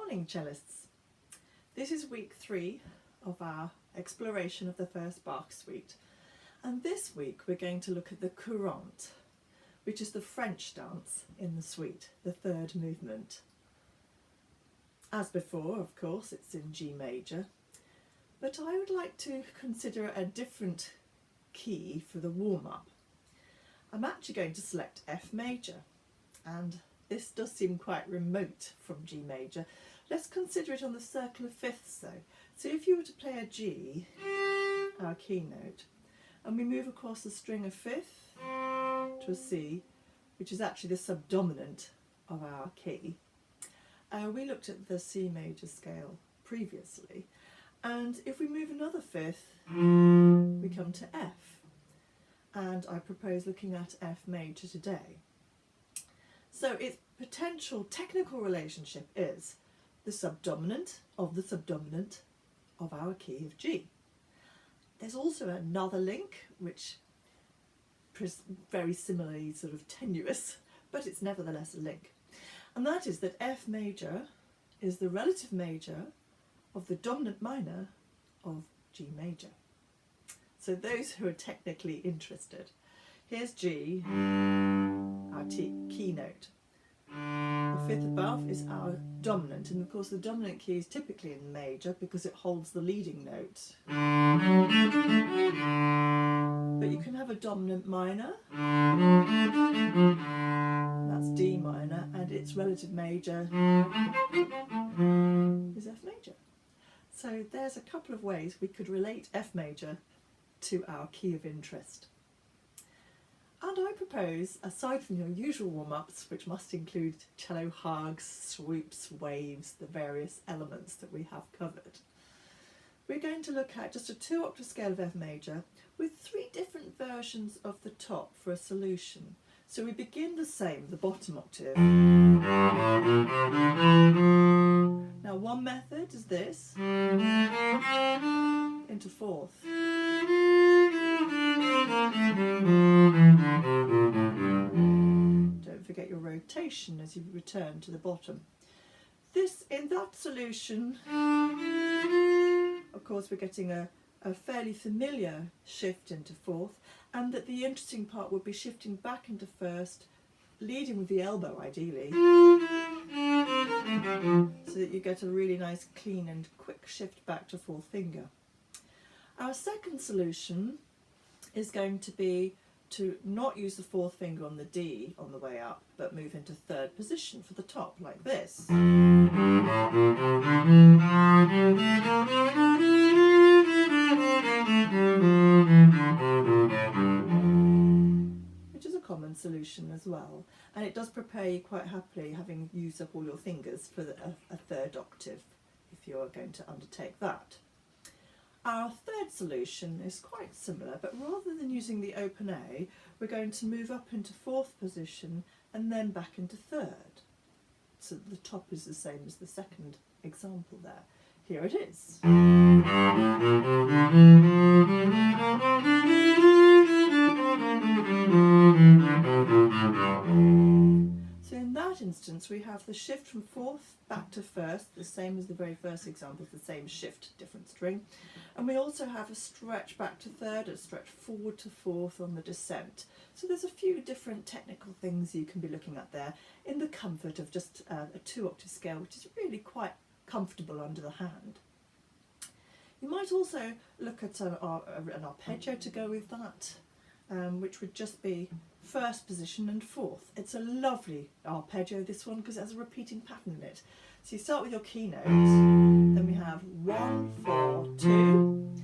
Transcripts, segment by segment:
morning, cellists. This is week 3 of our exploration of the first Bach suite, and this week we're going to look at the Courante, which is the French dance in the suite, the third movement. As before, of course, it's in G major, but I would like to consider a different key for the warm-up. I'm actually going to select F major, and this does seem quite remote from G major. Let's consider it on the circle of fifths though. So if you were to play a G, our key note, and we move across the string of fifth to a C, which is actually the subdominant of our key. We looked at the C major scale previously, and if we move another fifth, we come to F. And I propose looking at F major today. So its potential technical relationship is the subdominant of our key of G. There's also another link which is very similarly sort of tenuous, but it's nevertheless a link. And that is that F major is the relative major of the dominant minor of G major. So those who are technically interested, here's G, our key note. The fifth above is our dominant, and of course the dominant key is typically in major because it holds the leading note. But you can have a dominant minor, that's D minor, and its relative major is F major. So there's a couple of ways we could relate F major to our key of interest. And I propose, aside from your usual warm-ups, which must include cello hugs, swoops, waves, the various elements that we have covered, we're going to look at just a 2-octave scale of F major with 3 different versions of the top for a solution. So we begin the same, the bottom octave. Now one method is this, into fourth. Don't forget your rotation as you return to the bottom. In that solution, of course, we're getting a fairly familiar shift into fourth, and that the interesting part would be shifting back into first, leading with the elbow ideally, so that you get a really nice clean and quick shift back to fourth finger. Our second solution is going to be to not use the fourth finger on the D on the way up, but move into third position for the top, like this. Which is a common solution as well, and it does prepare you quite happily, having used up all your fingers, for a third octave if you are going to undertake that. Our third solution is quite similar, but rather than using the open A, we're going to move up into fourth position and then back into third. So the top is the same as the second example there. Here it is. So in that instance we have the shift from fourth back to first, the same as the very first example, the same shift, different string. And we also have a stretch back to third, a stretch forward to fourth on the descent. So there's a few different technical things you can be looking at there in the comfort of just a 2-octave scale, which is really quite comfortable under the hand. You might also look at an arpeggio to go with that, which would just be first position and fourth. It's a lovely arpeggio, this one, because it has a repeating pattern in it. So you start with your key notes, then we have 1, 4, 2,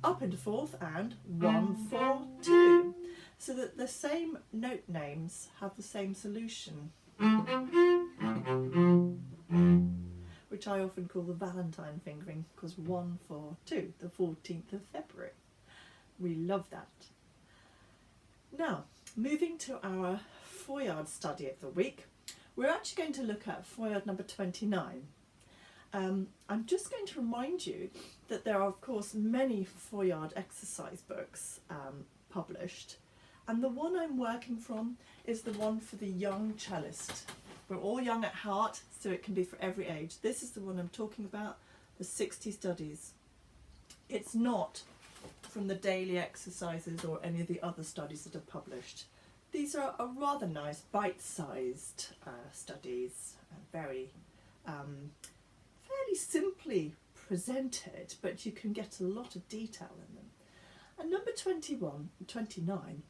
up into fourth, and 1, 4, 2. So that the same note names have the same solution, which I often call the Valentine fingering, because 1, 4, 2, the 14th of February. We love that. Now, moving to our Feuillard study of the week, we're actually going to look at Feuillard number 29. I'm just going to remind you that there are, of course, many Feuillard exercise books published, and the one I'm working from is the one for the young cellist. We're all young at heart, so it can be for every age. This is the one I'm talking about, the 60 studies. It's not from the daily exercises or any of the other studies that are published. These are a rather nice bite-sized studies, very fairly simply presented, but you can get a lot of detail in them. And number 29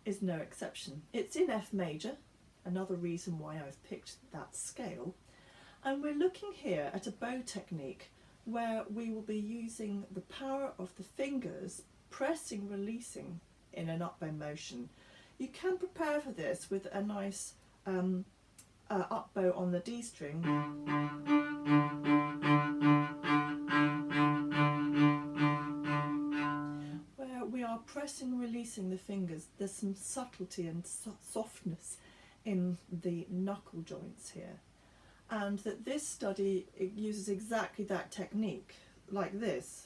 is no exception. It's in F major, another reason why I've picked that scale. And we're looking here at a bow technique where we will be using the power of the fingers, pressing, releasing in an up bow motion. You can prepare for this with a nice up bow on the D string, where we are pressing, releasing the fingers. There's some subtlety and softness in the knuckle joints here, and that this study, it uses exactly that technique, like this.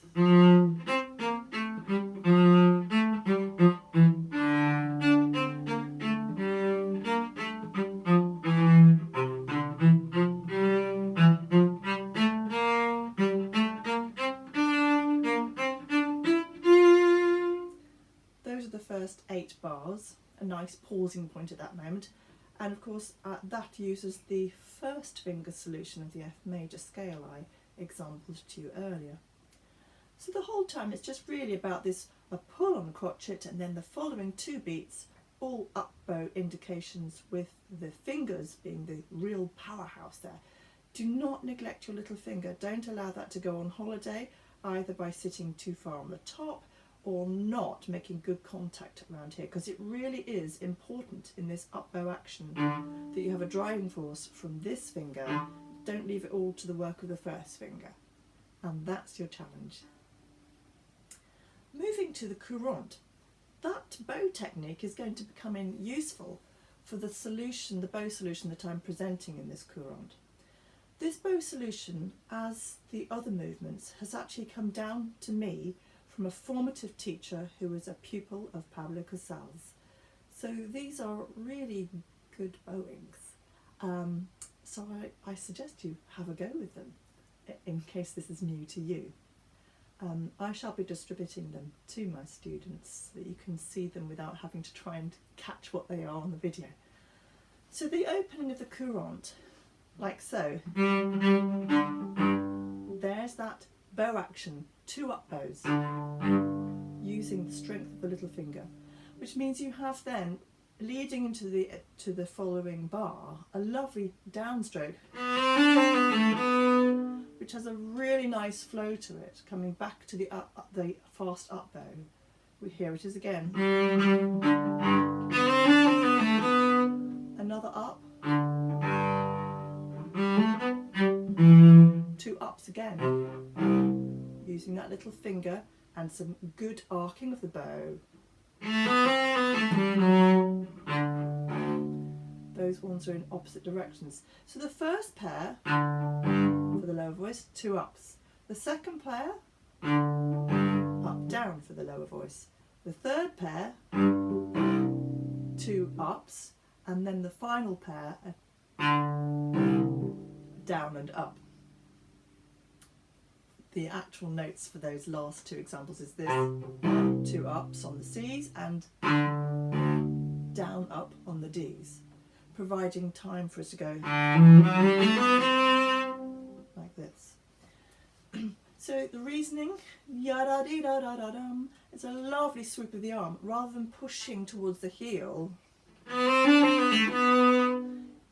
Those are the first 8 bars, a nice pausing point at that moment. And of course that uses the first finger solution of the F major scale I exampled to you earlier. So the whole time it's just really about this, a pull on the crotchet and then the following 2 beats, all up bow indications with the fingers being the real powerhouse there. Do not neglect your little finger. Don't allow that to go on holiday, either by sitting too far on the top or not making good contact around here, because it really is important in this up bow action that you have a driving force from this finger. Don't leave it all to the work of the first finger, and that's your challenge. Moving to the courante, that bow technique is going to become useful for the solution, the bow solution that I'm presenting in this courante. This bow solution, as the other movements, has actually come down to me from a formative teacher who was a pupil of Pablo Casals. So these are really good bowings. So I suggest you have a go with them in case this is new to you. I shall be distributing them to my students so that you can see them without having to try and catch what they are on the video. So the opening of the courante, like so. There's that bow action, 2 up bows, using the strength of the little finger, which means you have then, leading into the following bar, a lovely downstroke, which has a really nice flow to it, coming back to the fast up bow. Here it is again. Another up. 2 ups again, using that little finger and some good arcing of the bow. Those ones are in opposite directions. So the first pair for the lower voice, 2 ups. The second pair, up down for the lower voice. The third pair, 2 ups, and then the final pair, down and up. The actual notes for those last 2 examples is this: 2 ups on the C's and down up on the D's, providing time for us to go like this. So the reasoning, ya-da-dee-da-da-da-dum, it's a lovely sweep of the arm, rather than pushing towards the heel,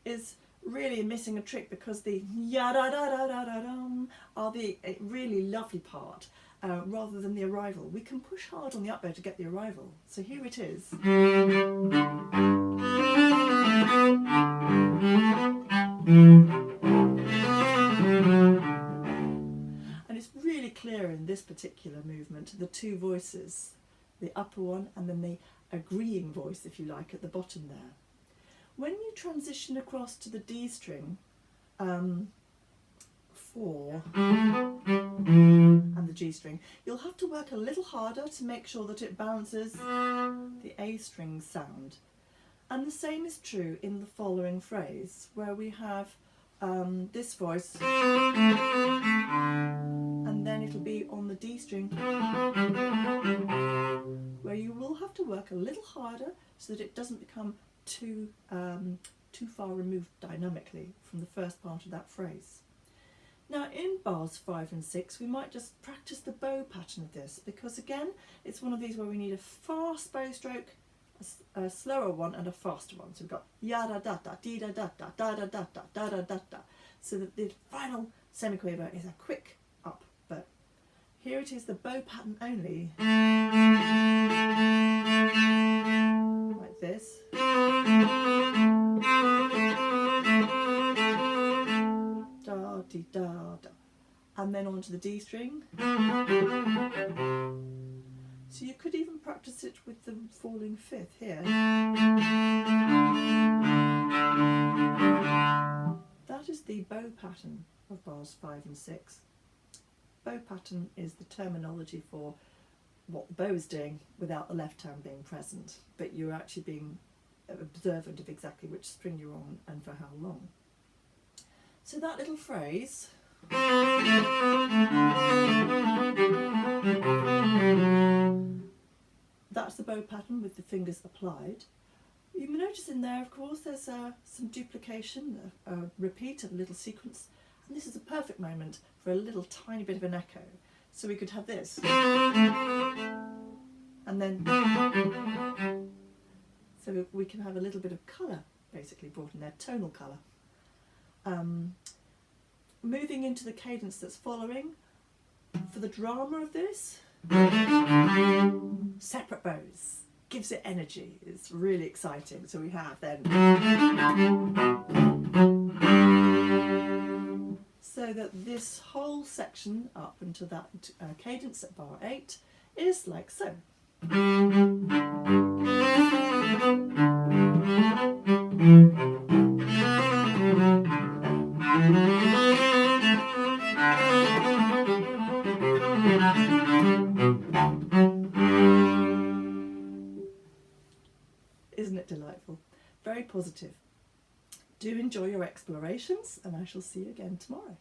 is really missing a trick, because the ya-da-da-da-da-da-dum are the really lovely part, rather than the arrival. We can push hard on the up bow to get the arrival. So here it is. And it's really clear in this particular movement, the 2 voices, the upper one and then the agreeing voice, if you like, at the bottom there. When you transition across to the D string, 4 and the G string, you'll have to work a little harder to make sure that it balances the A string sound. And the same is true in the following phrase, where we have this voice, and then it'll be on the D string, where you will have to work a little harder so that it doesn't become too far removed dynamically from the first part of that phrase. Now in bars 5 and 6 we might just practice the bow pattern of this, because again it's one of these where we need a fast bow stroke, a slower one and a faster one. So we've got ya da da da, dee da da da, da da da da, da da da da, so that the final semiquaver is a quick up bow. Here it is the bow pattern only, like this. Da dee da da, and then onto the D string. So you could even practice it with the falling fifth here. That is the bow pattern of bars 5 and 6. Bow pattern is the terminology for what the bow is doing without the left hand being present, but you're actually being observant of exactly which string you're on and for how long. So that little phrase, that's the bow pattern with the fingers applied. You may notice in there, of course, there's some duplication, a repeat of a little sequence, and this is a perfect moment for a little tiny bit of an echo. So we could have this, and then, so we can have a little bit of colour basically brought in there, tonal colour. Moving into the cadence that's following, for the drama of this, separate bows, gives it energy, it's really exciting. So we have then, so that this whole section up until that cadence at bar 8 is like so. Isn't it delightful? Very positive. Do enjoy your explorations, and I shall see you again tomorrow.